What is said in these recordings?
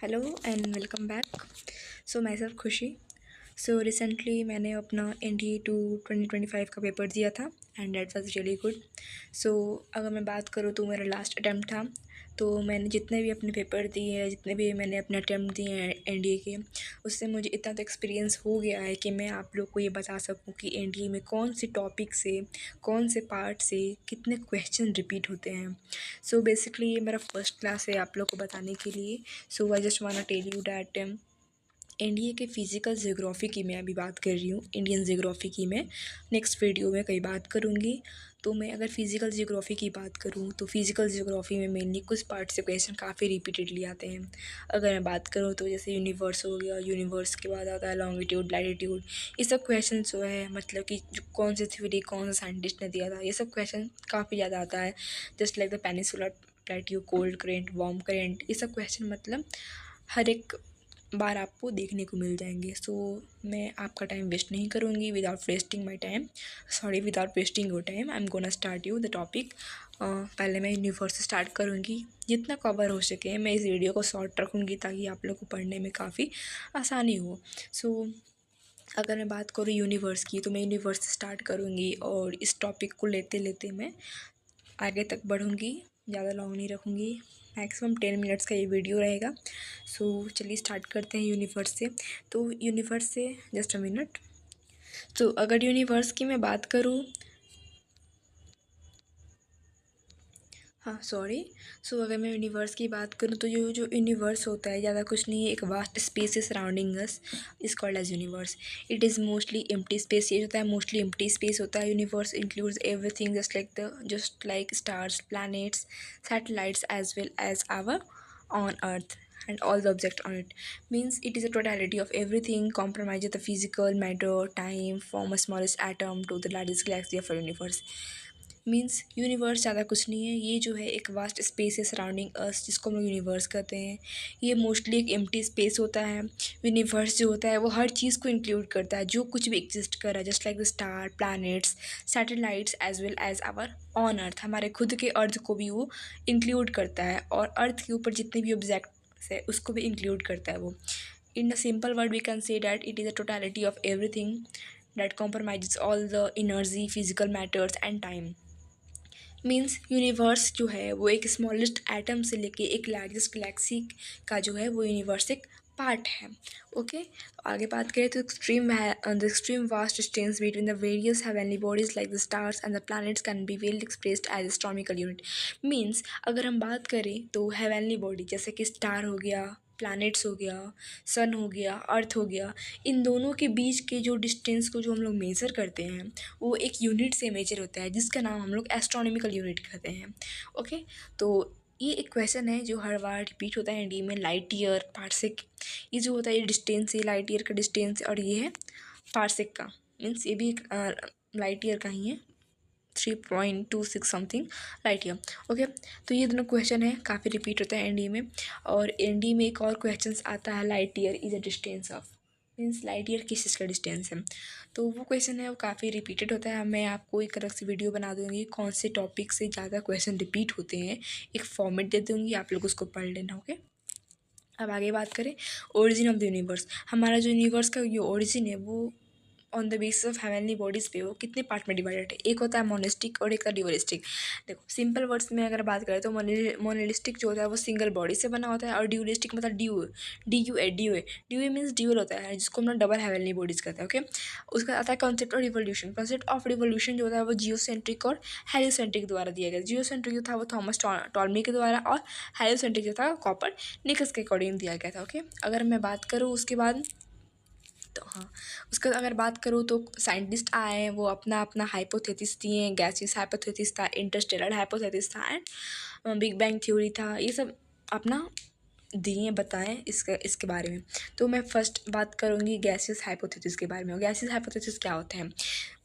Hello and welcome back. So my self खुशी। So recently मैंने अपना NDA 2025 का पेपर दिया था and that was really good. So अगर मैं बात करूँ तो मेरा लास्ट अटैम्प्ट था। तो मैंने जितने भी अपने पेपर दिए हैं, जितने भी मैंने अपने अटैम्प्ट दिए हैं NDA के, उससे मुझे इतना तो एक्सपीरियंस हो गया है कि मैं आप लोग को ये बता सकूँ कि NDA में कौन से टॉपिक से, कौन से पार्ट से कितने क्वेश्चन रिपीट होते हैं। सो बेसिकली ये मेरा फर्स्ट क्लास है आप लोग को बताने के लिए। सो आई जस्ट वाना टेल यू डैट इंडिया के फ़िज़िकल जियोग्राफी की मैं अभी बात कर रही हूँ। इंडियन जियोग्राफी की मैं नेक्स्ट वीडियो में कई बात करूँगी। तो मैं अगर फ़िज़िकल जियोग्राफी की बात करूँ तो फ़िज़िकल जियोग्राफी में मेनली कुछ पार्ट से क्वेश्चन काफ़ी रिपीटेडली आते हैं। अगर मैं बात करूँ तो जैसे यूनिवर्स हो गया, यूनिवर्स के बाद आता है लॉन्गिट्यूड, लैटिट्यूड। ये सब क्वेश्चन जो है मतलब कि जो कौन सी थ्योरी कौन सा साइंटिस्ट ने दिया था, ये सब क्वेश्चन काफ़ी ज़्यादा आता है। Just like the peninsular plateau, cold current, warm current, ये सब क्वेश्चन मतलब हर एक बार आपको देखने को मिल जाएंगे। सो मैं आपका टाइम वेस्ट नहीं करूँगी without wasting my time, sorry without wasting your time. I am gonna start you the topic. पहले मैं यूनिवर्स से स्टार्ट करूँगी। जितना कवर हो सके मैं इस वीडियो को शॉर्ट रखूँगी ताकि आप लोग को पढ़ने में काफ़ी आसानी हो। सो अगर मैं बात करूँ यूनिवर्स की तो मैं यूनिवर्स से स्टार्ट करूँगी और इस टॉपिक को लेते लेते मैं आगे तक बढ़ूँगी। ज़्यादा लॉन्ग नहीं रखूँगी, मैक्सिमम 10 मिनट्स का ये वीडियो रहेगा। सो चलिए स्टार्ट करते हैं यूनिवर्स से। तो यूनिवर्स से जस्ट अ मिनट। तो अगर यूनिवर्स की मैं बात करूँ, हाँ सॉरी। सो अगर मैं यूनिवर्स की बात करूँ तो जो यूनिवर्स होता है ज़्यादा कुछ नहीं है, एक वास्ट स्पेस है surrounding us, is called as universe. It is mostly empty space. ये होता है मोस्टली एम्प्टी स्पेस होता है। Universe includes everything just like stars, planets, satellites as well as our on earth and all the object on it. Means it is a totality of everything compromises the physical matter time from a smallest atom to the largest galaxy of our universe. Means universe ज़्यादा कुछ नहीं है, ये जो है एक vast space है surrounding अर्थ, जिसको हम लोग यूनिवर्स कहते हैं। ये मोस्टली एक एम्प्टी स्पेस होता है। यूनिवर्स जो होता है वो हर चीज़ को इंक्लूड करता है जो कुछ भी एग्जिस्ट कर रहा है, just like the star, planets, satellites as well as our on earth. हमारे खुद के अर्थ को भी वो इंक्लूड करता है और अर्थ के ऊपर जितने भी ऑब्जेक्ट्स है उसको भी इंक्लूड करता है वो। In a simple word we can say that it is a totality of everything that compromises all the energy, physical matters and time. Means universe जो है वो एक स्मॉलेस्ट एटम से लेके एक लार्जेस्ट गैलेक्सी का जो है वो यूनिवर्स एक पार्ट है। ओके, आगे बात करें तो the extreme vast distance between the various heavenly bodies like the stars and the planets can be well expressed as astronomical unit. Means अगर हम बात करें तो हेवनली बॉडी जैसे कि स्टार हो गया, प्लैनेट्स हो गया, सन हो गया, अर्थ हो गया, इन दोनों के बीच के जो डिस्टेंस को जो हम लोग मेज़र करते हैं वो एक यूनिट से मेजर होता है जिसका नाम हम लोग एस्ट्रोनॉमिकल यूनिट कहते हैं। ओके, तो ये एक क्वेश्चन है जो हर बार रिपीट होता है एनडी में, लाइट ईयर पार्सेक। ये जो होता है ये डिस्टेंस है, लाइट ईयर का डिस्टेंस, और ये है पार्सेक का। मीन्स ये भी एक लाइट ईयर का ही है, 3.26 समथिंग लाइट ईयर। ओके, तो ये दोनों क्वेश्चन है काफ़ी रिपीट होता है एनडी में। और एनडी में एक और क्वेश्चन आता है, light year is a distance of, means light year किस चीज़ का डिस्टेंस है। तो वो क्वेश्चन है वो काफ़ी रिपीटेड होता है। मैं आपको एक अलग से वीडियो बना दूँगी कौन से टॉपिक से ज़्यादा क्वेश्चन रिपीट होते हैं, एक फॉर्मेट दे दूँगी, आप लोग उसको पढ़ लेना। ओके, अब आगे बात करें ओरिजिन ऑफ द यूनिवर्स। हमारा जो यूनिवर्स का जो ओरिजिन है वो on the basis of heavenly bodies पे वो कितने पार्ट में डिवाइडेड है। एक होता है मोनिस्टिक और एक होता है ड्यूअलिस्टिक। देखो सिंपल वर्ड्स में अगर बात करें तो मोनिलिस्टिक जो होता है वो सिंगल बॉडी से बना होता है, और ड्यूअलिस्टिक मतलब D U A means dual होता है, जिसको हम लोग डबल हेवनली बॉडीज़ कहते हैं। ओके, उसका आता है concept of revolution. Concept of revolution जो होता है वो जियोसेंट्रिक और हेलियोसेंट्रिक द्वारा दिया गया। जियोसेंट्रिक जो था वो थॉमस टॉलमी के द्वारा, और हेलियोसेंट्रिक जो था कॉपर निकस के अकॉर्डिंग दिया गया था। ओके, अगर मैं बात करूँ उसके बाद तो हाँ, उसका अगर बात करूँ तो साइंटिस्ट आए हैं वो अपना अपना हाइपोथेसिस दिए हैं। गैसियस हाइपोथेसिस था, इंटरस्टेलर हाइपोथेसिस था, एंड बिग बैंग थ्योरी था। ये सब अपना दिए बताएं इसके इसके बारे में। तो मैं फर्स्ट बात करूँगी गैसियस हाइपोथेसिस के बारे में। गैसियस हाइपोथेसिस क्या होता है,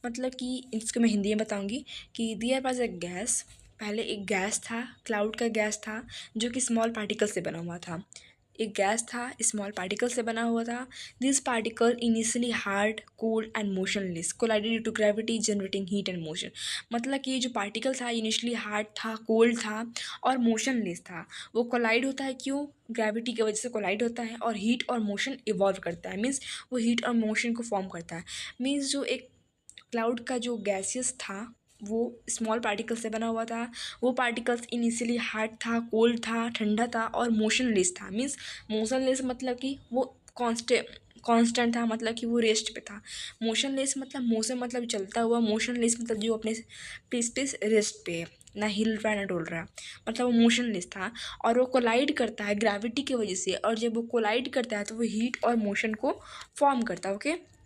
मतलब कि इसको मैं हिंदी में बताऊँगी कि देयर वाज अ गैस। पहले एक गैस था, क्लाउड का गैस था जो कि स्मॉल पार्टिकल से बना हुआ था। एक गैस था, स्मॉल पार्टिकल से बना हुआ था। This particle initially hard, cold and motionless, collided due to gravity generating heat and motion. मतलब कि ये जो पार्टिकल था इनिशियली हार्ड था, कोल्ड था और मोशनलेस था। वो कोलाइड होता है क्यों? ग्रेविटी की वजह से कोलाइड होता है और हीट और मोशन इवॉल्व करता है, मीन्स वो हीट और मोशन को फॉर्म करता है। मीन्स जो एक क्लाउड का जो गैसियस था वो स्मॉल पार्टिकल से बना हुआ था। वो पार्टिकल्स इनिशियली हार्ड था, कोल्ड था, ठंडा था और मोशनलेस था। मीन्स मोशनलेस मतलब कि वो कांस्टेंट था, मतलब कि वो रेस्ट पे था। मोशनलेस मतलब मोशन मतलब चलता हुआ, मोशनलेस मतलब जो अपने प्लेस पे रेस्ट पे है, ना हिल रहा है ना डोल रहा है, मतलब वो मोशनलेस था। और वो कोलाइड करता है ग्रेविटी की वजह से, और जब वो कोलाइड करता है तो वो हीट और मोशन को फॉर्म करता है। ओके,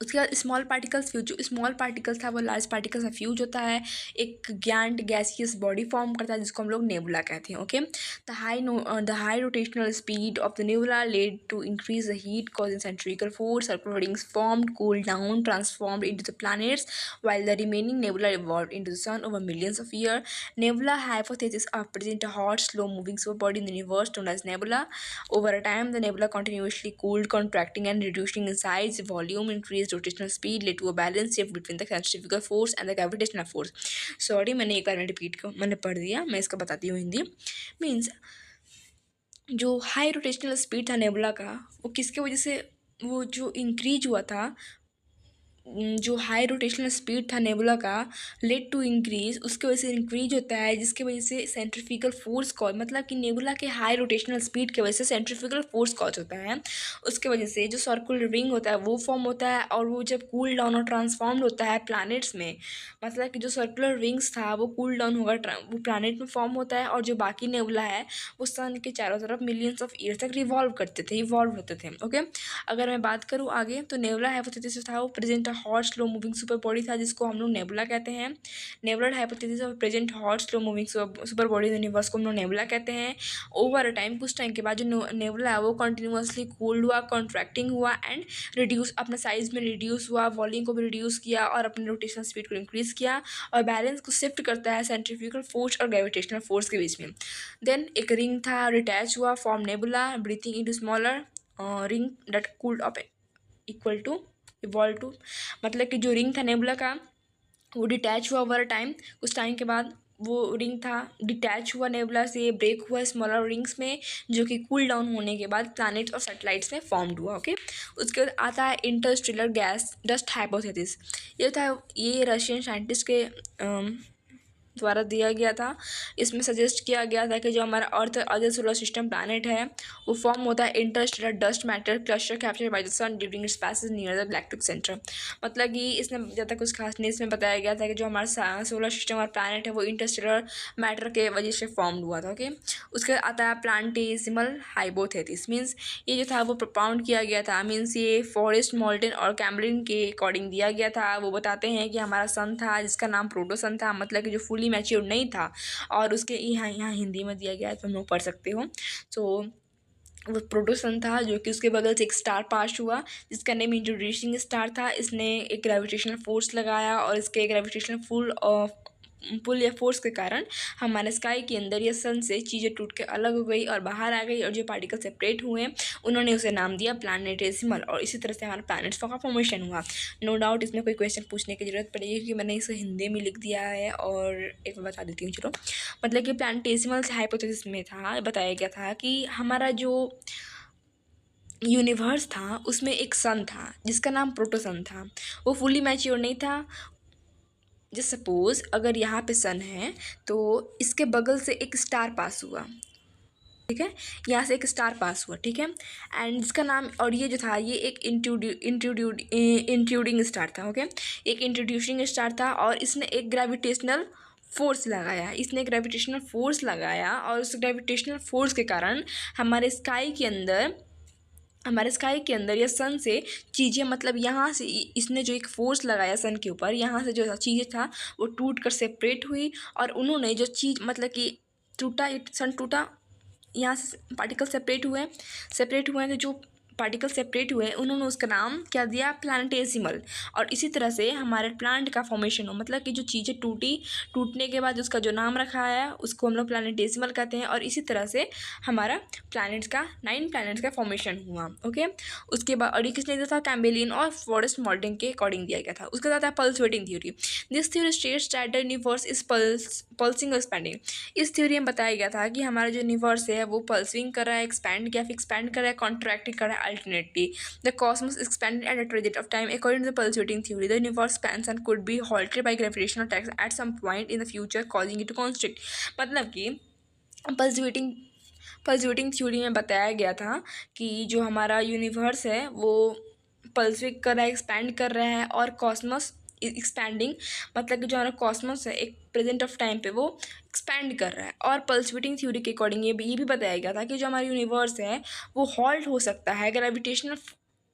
उसके बाद स्मॉल पार्टिकल्स फ्यूज, जो स्मॉल पार्टिकल्स था वो लार्ज पार्टिकल्स में फ्यूज होता है, एक गैंट गैसियस बॉडी फॉर्म करता है जिसको हम लोग नेबुला कहते हैं। Okay, the high rotational speed of the nebula led to increase the heat causing centrifugal force, circular rings formed, cooled down, transformed into the planets, while the remaining nebula evolved into the sun over millions of years. Nebula hypothesis present a hot, slow-moving superbody in the universe known as nebula. Over a time, the nebula continuously cooled, contracting and reducing in size, volume, increased rotational speed, led to a balance shift between the centrifugal force and the gravitational force. Sorry, मैंने एक बार में repeat को मैंने पढ़ दिया, मैं इसका बताती हूँ हिंदी। मीन्स जो हाई रोटेशनल स्पीड था नेबुला का, वो किसके वजह से वो जो इंक्रीज हुआ था, जो हाई रोटेशनल स्पीड था नेबुला का लेड टू इंक्रीज, उसके वजह से इंक्रीज होता है, जिसकी वजह से सेंट्रीफ्यूगल फोर्स कॉज, मतलब कि नेबुला के हाई रोटेशनल स्पीड की वजह से सेंट्रीफ्यूगल फोर्स कॉज होता है। उसके वजह से जो सर्कुलर रिंग होता है वो फॉर्म होता है, और वो जब कूल डाउन और ट्रांसफॉर्म्ड होता है प्लैनेट्स में, मतलब कि जो सर्कुलर रिंग्स था वो कूल डाउन होगा, वो प्लैनेट में फॉर्म होता है, और जो बाकी नेबुला है वो सन के चारों तरफ मिलियंस ऑफ ईयर तक रिवॉल्व करते थे, इवॉल्व होते थे। ओके, अगर मैं बात करूँ आगे तो नेबुला हाइपोथेसिस था वो present hot slow moving super body था जिसको हम लोग नेबुला कहते हैं। Nebular hypothesis of present hot slow moving super body universe को हम लोग नेबुला कहते हैं। ओवर टाइम, कुछ टाइम के बाद जो नेबुला है वो कंटिन्यूसली कूल्ड हुआ, कॉन्ट्रैक्टिंग हुआ एंड रिड्यूस, अपने साइज में रिड्यूस हुआ, वॉल्यूम को भी रिड्यूस किया और अपने रोटेशनल स्पीड को इंक्रीज किया, और बैलेंस को शिफ्ट करता है सेंट्रीफ्यूगल फोर्स और ग्रेविटेशनल फोर्स के बीच में। देन एक रिंग था, रिटैच हुआ, form nebula, breathing into smaller ring that cooled up equal to evolve to, मतलब कि जो रिंग था नेबुला का वो डिटैच हुआ ओवर टाइम, कुछ टाइम के बाद वो रिंग था डिटैच हुआ नेबुला से, ब्रेक हुआ स्मॉलर रिंग्स में, जो कि कूल डाउन होने के बाद प्लैनेट्स और सैटेलाइट्स में फॉर्म्ड हुआ। ओके, उसके बाद आता है इंटरस्टेलर गैस डस्ट हाइपोथेसिस। ये था, ये रशियन साइंटिस्ट के द्वारा दिया गया था। इसमें सजेस्ट किया गया था कि जो हमारा earth other solar system planet है वो फॉर्म होता है interstellar dust matter cluster capture by the sun during its passage near the galactic centre. मतलब कि इसमें ज़्यादा कुछ खास नहीं, इसमें बताया गया था कि जो हमारा सोलर सिस्टम और प्लैनेट है वो इंटरस्टेलर मैटर के वजह से फॉर्म हुआ था। ओके, उसके बाद आता है प्लांटेसिमल हाइपोथेसिस। मीन्स ये जो था वो प्रपाउंड किया गया था, मीन्स ये फॉरेस्ट मॉल्टन और कैम्ब्रिन के अकॉर्डिंग दिया गया था। वो बताते हैं कि हमारा सन था जिसका नाम प्रोटोसन था, मतलब कि जो फुली मैच्योर नहीं था, और उसके यहाँ हिंदी में दिया गया है तो हम लोग पढ़ सकते हो। सो वो प्रोटोसन था जो कि उसके बगल से एक स्टार पास हुआ जिसका नेम इंट्रोड्यूसिंग स्टार था। इसने एक ग्रेविटेशनल फोर्स लगाया और इसके ग्रेविटेशनल पुल या फोर्स के कारण हमारे स्काई के अंदर या सन से चीज़ें टूट के अलग हो गई और बाहर आ गई, और जो पार्टिकल सेपरेट हुए उन्होंने उसे नाम दिया प्लानेटेसिमल, और इसी तरह से हमारा प्लैनेट्स का फॉर्मेशन हुआ। नो डाउट इसमें कोई क्वेश्चन पूछने की ज़रूरत पड़ेगी क्योंकि मैंने इसे हिंदी में लिख दिया है, और एक बता देती हूँ चलो। मतलब कि प्लानेटेसिमल हाइपोथेसिस में था, बताया गया था कि हमारा जो यूनिवर्स था उसमें एक सन था जिसका नाम प्रोटोसन था, वो फुली मैच्योर नहीं था। जस्ट सपोज अगर यहाँ पे सन है तो इसके बगल से एक स्टार पास हुआ, ठीक है, यहाँ से एक स्टार पास हुआ, ठीक है, एंड इसका नाम, और ये जो था ये एक इंट्रूडिंग स्टार था। ओके, एक इंट्रोड्यूसिंग स्टार था और इसने एक ग्रेविटेशनल फोर्स लगाया, और उस ग्रेविटेशनल फोर्स के कारण हमारे स्काई के अंदर या सन से चीज़ें, मतलब यहाँ से इसने जो एक फोर्स लगाया सन के ऊपर, यहाँ से जो चीज़ें था वो टूट कर सेपरेट हुई, और उन्होंने जो चीज़, मतलब कि सन टूटा, यहाँ से पार्टिकल सेपरेट हुए हैं, तो जो पार्टिकल सेपरेट हुए उन्होंने उसका नाम क्या दिया, प्लानेटेसिमल। और इसी तरह से हमारे प्लांट का फॉर्मेशन हो, मतलब कि जो चीज़ें टूटने के बाद उसका जो नाम रखा है उसको हम लोग प्लानेटेसिमल कहते हैं। और इसी तरह से हमारा प्लैनेट्स का 9 प्लैनेट्स का फॉर्मेशन हुआ। ओके, उसके बाद और ये किसने दिया था, कैम्बेलियन और फॉरेस्ट मॉडलिंग के अकॉर्डिंग दिया गया था। उसके बाद आता है pulsating theory. This theory states that the universe is pulsing और एक्सपैंडिंग। इस थ्योरी में बताया गया था कि हमारा जो यूनिवर्स है वो पल्सिंग कर रहा है, एक्सपैंड किया, फिर एक्सपैंड कर रहा है, कॉन्ट्रैक्ट कर रहा है alternately. The cosmos expanded at a rate of time according to the pulsating theory. The universe expansion could be halted by gravitational attacks at some point in the future, causing it to constrict. मतलब कि pulsating theory में बताया गया था कि जो हमारा universe है वो पल्सेट कर रहा है, एक्सपैंड कर रहा है, और कॉस्मोस एक्सपैंडिंग, मतलब कि जो हमारा कॉस्मोस है एक प्रेजेंट ऑफ टाइम पे वो एक्सपैंड कर रहा है। और पल्सेटिंग थ्योरी के अकॉर्डिंग ये भी बताया गया था कि जो हमारा यूनिवर्स है वो हॉल्ट हो सकता है ग्रेविटेशनल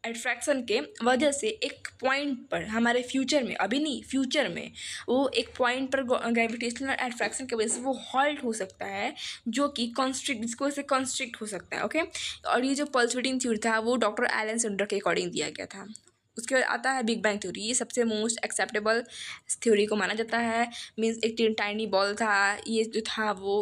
अट्रैक्शन के वजह से एक पॉइंट पर, हमारे फ्यूचर में, अभी नहीं फ्यूचर में, वो एक पॉइंट पर ग्रेविटेशनल अट्रैक्शन की वजह से वो हॉल्ट हो सकता है, जो कि कॉन्स्ट्रिक्ट, जिसको से कॉन्स्ट्रिक्ट हो सकता है। ओके, और ये जो पल्सेटिंग थ्योरी था वो डॉक्टर एलन सेंडर के अकॉर्डिंग दिया गया था। उसके बाद आता है बिग बैंग थ्योरी। ये सबसे मोस्ट एक्सेप्टेबल थ्योरी को माना जाता है। मीन्स एक टाइनी बॉल था, ये जो था वो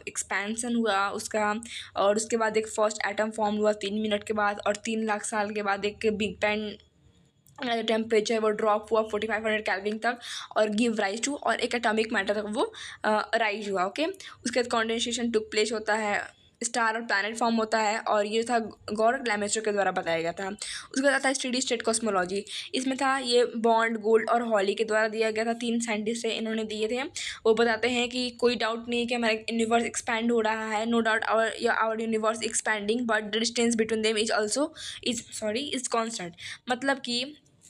एक्सपेंशन हुआ उसका, और उसके बाद एक फर्स्ट एटम फॉर्म हुआ 3 मिनट के बाद, और 3 लाख साल के बाद एक बिग बैंग टेम्परेचर वो ड्रॉप हुआ 4500 केल्विन तक, और गिव राइज टू, और एक एटॉमिक मैटर तक वो राइज हुआ। ओके, उसके बाद कॉन्डेंसेशन टुक प्लेस होता है, स्टार और प्लैनेट फॉर्म होता है, और ये था गॉर्ड लैमेस्टर के द्वारा बताया गया था। उसके बाद आता है स्टेडी स्टेट कॉस्मोलॉजी। इसमें था ये बॉन्ड, गोल्ड और हॉली के द्वारा दिया गया था। 3 साइंटिस्ट है, इन्होंने दिए थे। वो बताते हैं कि कोई डाउट नहीं है कि हमारा यूनिवर्स एक्सपैंड हो रहा है, no doubt our universe expanding, but the distance between them is constant. मतलब कि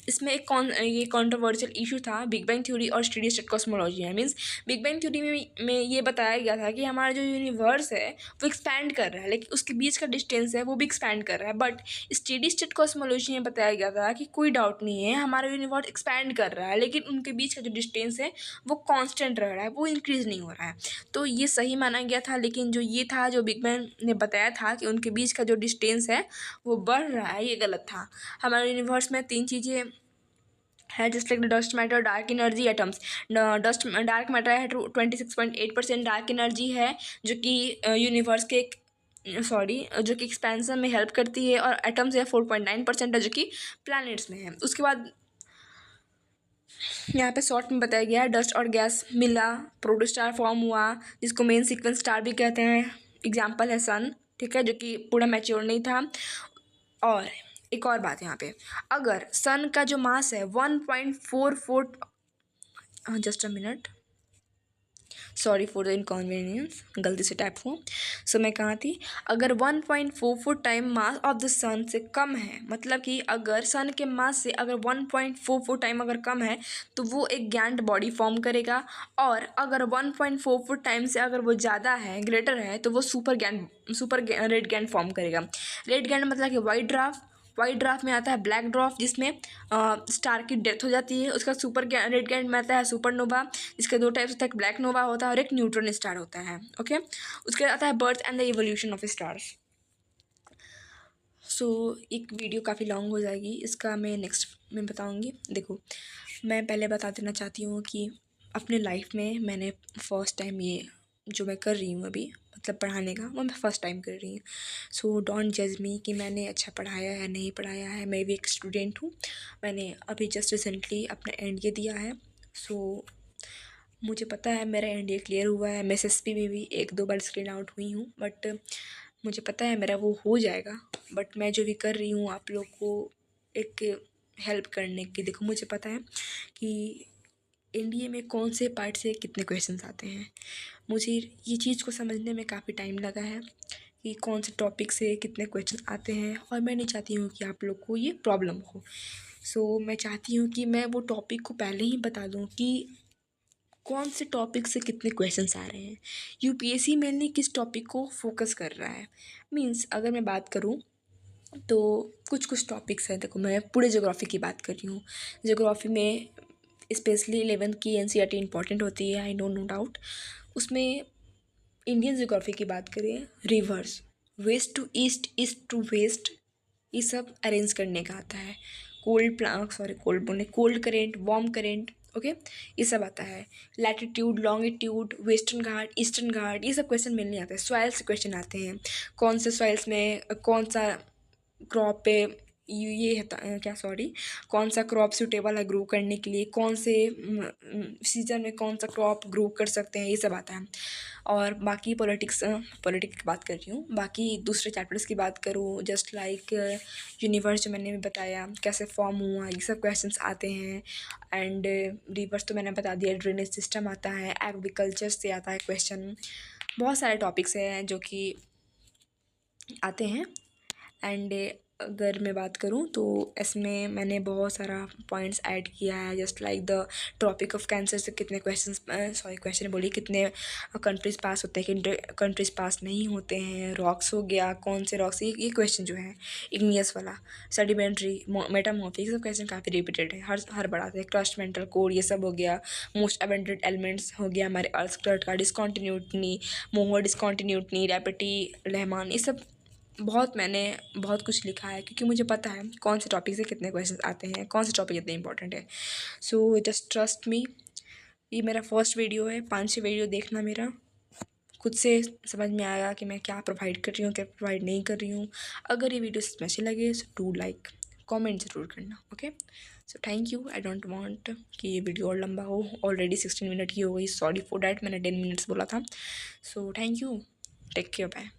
इसमें ये कॉन्ट्रोवर्शियल इशू था बिग बैंग थ्योरी और स्टेडी स्टेट कॉस्मोलॉजी है। मीन्स बिग बैंग थ्योरी में ये बताया गया था कि हमारा जो यूनिवर्स है वो एक्सपैंड कर रहा है, लेकिन उसके बीच का डिस्टेंस है वो भी एक्सपैंड कर रहा है। बट स्टेडी स्टेट कॉस्मोलॉजी में बताया गया था कि कोई डाउट नहीं है, हमारा यूनिवर्स एक्सपैंड कर रहा है, लेकिन उनके बीच का जो डिस्टेंस है वो कॉन्स्टेंट रह रहा है, वो इंक्रीज़ नहीं हो रहा है। तो ये सही माना गया था, लेकिन जो ये था, जो बिग बैंग ने बताया था कि उनके बीच का जो डिस्टेंस है वो बढ़ रहा है, ये गलत था। हमारे यूनिवर्स में 3 चीज़ें है, just like dust matter, dark energy, atoms. Dark matter है 26.8% डार्क एनर्जी है, जो कि यूनिवर्स के जो कि एक्सपेंशन में हेल्प करती है, और एटम्स है 4.9% है, जो कि प्लैनेट्स में है। उसके बाद यहाँ पे शॉर्ट में बताया गया है डस्ट और गैस मिला, प्रोटोस्टार फॉर्म हुआ, जिसको मेन सीक्वेंस स्टार भी कहते हैं। एग्जाम्पल है सन, ठीक है, जो कि पूरा मैच्योर नहीं था। और एक और बात यहाँ पे, अगर सन का जो मास है 1.44, just a minute, sorry for the inconvenience, गलती से टाइप हुआ। सो मैं कहाँ थी, अगर 1.44 टाइम मास ऑफ द सन से कम है, मतलब कि अगर सन के मास से अगर 1.44 टाइम अगर कम है तो वो एक गैंट बॉडी फॉर्म करेगा, और अगर 1.44 टाइम से अगर वो ज़्यादा है, ग्रेटर है, तो वो सुपर रेड गैंट फॉर्म करेगा। रेड गैंट मतलब कि वाइट ड्राफ्ट में आता है ब्लैक ड्राफ्ट, जिसमें स्टार की डेथ हो जाती है। उसका रेड गैंट में आता है सुपरनोवा, इसके 2 टाइप्स होता है, एक ब्लैक नोवा होता है और एक न्यूट्रॉन स्टार होता है। ओके, उसके बाद आता है birth and the evolution of stars. So एक वीडियो काफ़ी लॉन्ग हो जाएगी, इसका मैं नेक्स्ट में बताऊँगी। देखो, मैं पहले बता देना चाहती हूँ कि अपने लाइफ में मैंने फर्स्ट टाइम ये जो मैं कर रही हूँ अभी, मतलब पढ़ाने का, वो मैं फ़र्स्ट टाइम कर रही हूँ। सो डोंट जज मी कि मैंने अच्छा पढ़ाया है नहीं पढ़ाया है, मैं भी एक स्टूडेंट हूँ। मैंने अभी जस्ट रिसेंटली अपना एनडीए दिया है। सो मुझे पता है मेरा एनडीए क्लियर हुआ है। मैं एसएसपी में भी 1-2 बार स्क्रीन आउट हुई हूँ, बट मुझे पता है मेरा वो हो जाएगा। बट मैं जो भी कर रही हूँ आप लोग को एक हेल्प करने की, देखो मुझे पता है कि एनडीए में कौन से पार्ट से कितने क्वेश्चंस आते हैं। मुझे ये चीज़ को समझने में काफ़ी टाइम लगा है कि कौन से टॉपिक से कितने क्वेश्चन आते हैं, और मैं नहीं चाहती हूँ कि आप लोग को ये प्रॉब्लम हो। सो मैं चाहती हूँ कि मैं वो टॉपिक को पहले ही बता दूँ कि कौन से टॉपिक से कितने क्वेश्चंस आ रहे हैं, यूपीएससी मेनली किस टॉपिक को फोकस कर रहा है। मीन्स अगर मैं बात करूँ तो कुछ टॉपिक्स हैं। देखो, मैं पूरे ज्योग्राफी की बात कर रही हूँ। ज्योग्राफी में स्पेशली 11th की एनसीईआरटी इंपॉर्टेंट होती है, आई नो डाउट। उसमें इंडियन ज्योग्राफी की बात करें, rivers west to east, east to west, ये सब अरेंज करने का आता है। Cold current, warm current, okay, ये सब आता है। Latitude, longitude, Western Ghat, Eastern Ghat, ये सब क्वेश्चन मिलने आते हैं। सॉइल से क्वेश्चन आते हैं, कौन से सॉइल्स में कौन सा क्रॉप पे कौन सा क्रॉप सूटेबल है ग्रो करने के लिए, कौन से सीजन में कौन सा क्रॉप ग्रो कर सकते हैं, ये सब आता है। और बाकी पॉलिटिक्स की बात कर रही हूँ। बाकी दूसरे चैप्टर्स की बात करूँ, जस्ट लाइक यूनिवर्स जो मैंने भी बताया कैसे फॉर्म हुआ, ये सब क्वेश्चंस आते हैं। एंड रिवर्स तो मैंने बता दिया, ड्रेनेज सिस्टम आता है, एग्रीकल्चर से आता है क्वेश्चन, बहुत सारे टॉपिक्स हैं जो कि आते हैं। एंड अगर मैं बात करूँ तो इसमें मैंने बहुत सारा पॉइंट्स ऐड किया है, just like the Tropic of Cancer से कितने क्वेश्चन बोलिए कितने कंट्रीज पास होते हैं, कितने कंट्रीज पास नहीं होते हैं। रॉक्स हो गया, कौन से रॉक्स, ये क्वेश्चन जो है इग्नियस वाला, सेडिमेंट्री, मेटामॉर्फिक, सब क्वेश्चन काफ़ी रिपीटेड है, हर बड़ा से क्रस्ट मेंटल कोर, ये सब हो गया। मोस्ट अबेंडेंट एलिमेंट्स हो गया हमारे अर्थ का, डिस्कॉन्टिन्यूटी, मोहर डिस्कॉन्टिन्यूटी, रैपिटी, रहमान, ये सब मैंने बहुत कुछ लिखा है, क्योंकि मुझे पता है कौन से टॉपिक से कितने क्वेश्चन आते हैं, कौन से टॉपिक इतने इंपॉर्टेंट है। So just trust me. ये मेरा फर्स्ट वीडियो है, 5-6 वीडियो देखना मेरा, खुद से समझ में आएगा कि मैं क्या प्रोवाइड कर रही हूँ, क्या प्रोवाइड नहीं कर रही हूँ। अगर ये वीडियो अच्छी लगे सो डू लाइक, कमेंट ज़रूर करना, okay. So thank you. I don't want कि ये वीडियो और लंबा हो, ऑलरेडी 16 मिनट की हो गई, सॉरी फॉर डैट, मैंने 10 मिनट्स बोला था। So thank you, take care, bye.